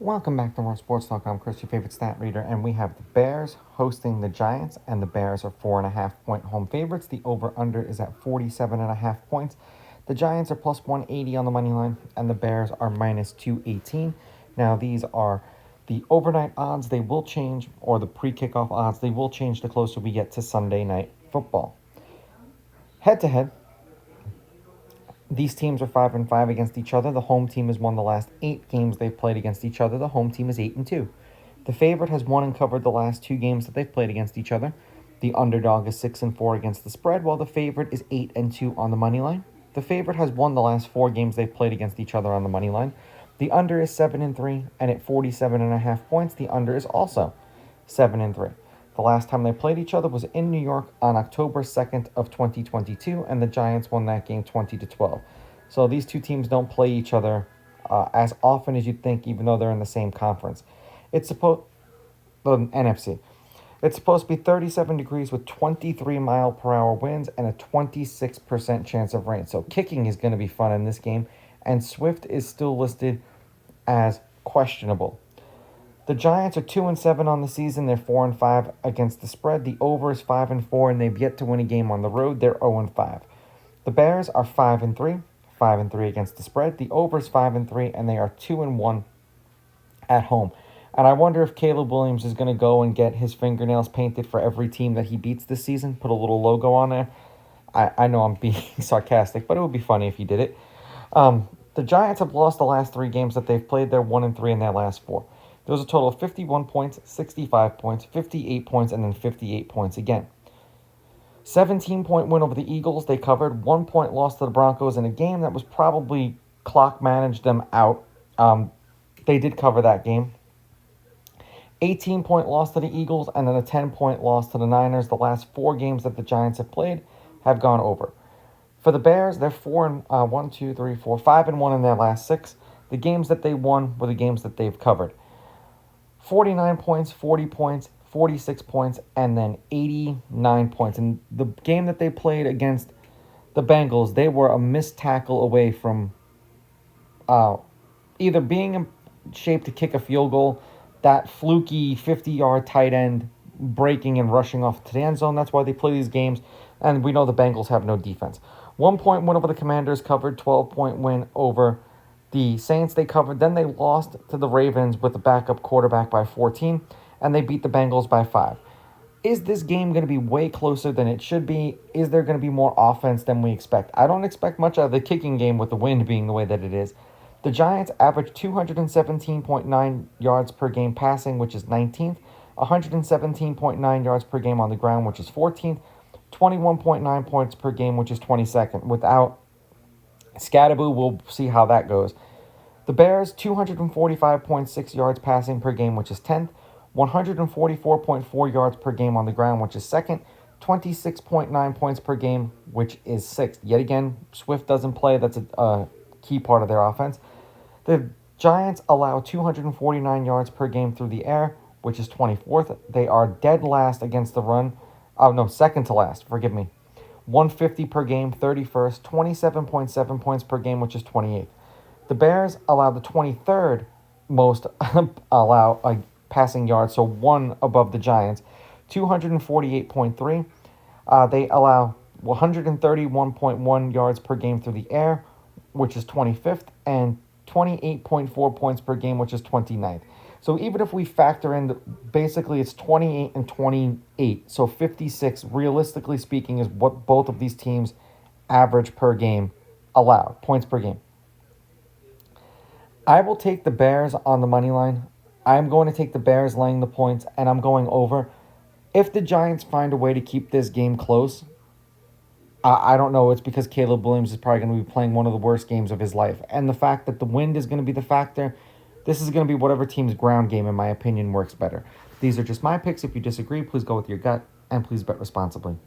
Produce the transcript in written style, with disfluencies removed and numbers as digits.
Welcome back to More Sports Talk. I'm Chris, your favorite stat reader, and we have the Bears hosting the Giants, and the Bears are 4.5-point home favorites. The over-under is at 47.5 points. The Giants are plus 180 on the money line, and the Bears are minus 218. Now, these are the overnight odds. They will change, or the pre-kickoff odds. They will change the closer we get to Sunday night football. Head-to-head, these teams are 5-5 against each other. The home team has won the last 8 games they've played against each other. The home team is 8-2. The favorite has won and covered the last 2 games that they've played against each other. The underdog is 6-4 against the spread, while the favorite is 8-2 on the money line. The favorite has won the last 4 games they've played against each other on the money line. The under is 7-3, and at 47.5 points, the under is also 7-3. The last time they played each other was in New York on October 2nd of 2022, and the Giants won that game 20-12. So these two teams don't play each other as often as you'd think, even though they're in the same conference. The NFC. It's supposed to be 37 degrees with 23-mile-per-hour winds and a 26% chance of rain. So kicking is going to be fun in this game, and Swift is still listed as questionable. The Giants are 2-7 on the season. They're 4-5 against the spread. The over is 5-4, and they've yet to win a game on the road. They're 0-5. The Bears are 5-3, 5-3 against the spread. The over is 5-3, and they are 2-1 at home. And I wonder if Caleb Williams is going to go and get his fingernails painted for every team that he beats this season. Put a little logo on there. I know I'm being sarcastic, but it would be funny if he did it. The Giants have lost the last 3 games that they've played. They're 1-3 in their last 4. There was a total of 51 points, 65 points, 58 points, and then 58 points again. 17-point win over the Eagles. They covered 1 point loss to the Broncos in a game that was probably clock managed them out. They did cover that game. 18-point loss to the Eagles, and then a 10-point loss to the Niners. The last 4 games that the Giants have played have gone over. For the Bears, they're 5-1 in their last 6. The games that they won were the games that they've covered. 49 points, 40 points, 46 points, and then 89 points. And the game that they played against the Bengals, they were a missed tackle away from either being in shape to kick a field goal, that fluky 50-yard tight end breaking and rushing off to the end zone. That's why they play these games. And we know the Bengals have no defense. 1-point win over the Commanders covered, 12-point win over the Saints they covered. Then they lost to the Ravens with the backup quarterback by 14, and they beat the Bengals by 5. Is this game going to be way closer than it should be? Is there going to be more offense than we expect? I don't expect much out of the kicking game with the wind being the way that it is. The Giants averaged 217.9 yards per game passing, which is 19th, 117.9 yards per game on the ground, which is 14th, 21.9 points per game, which is 22nd. Without Scatterboo, we'll see how that goes. The Bears, 245.6 yards passing per game, which is 10th. 144.4 yards per game on the ground, which is 2nd. 26.9 points per game, which is 6th. Yet again, Swift doesn't play. That's a key part of their offense. The Giants allow 249 yards per game through the air, which is 24th. They are dead last against the run. Second to last. Forgive me. 150 per game, 31st, 27.7 points per game, which is 28th. The Bears allow the 23rd most passing yards, so 1 above the Giants, 248.3. They allow 131.1 yards per game through the air, which is 25th, and 28.4 points per game, which is 29th. So even if we factor in, basically it's 28 and 28. So 56, realistically speaking, is what both of these teams average per game allowed, points per game. I will take the Bears on the money line. I'm going to take the Bears laying the points, and I'm going over. If the Giants find a way to keep this game close, I don't know. It's because Caleb Williams is probably going to be playing one of the worst games of his life. And the fact that the wind is going to be the factor, this is going to be whatever team's ground game, in my opinion, works better. These are just my picks. If you disagree, please go with your gut, and please bet responsibly.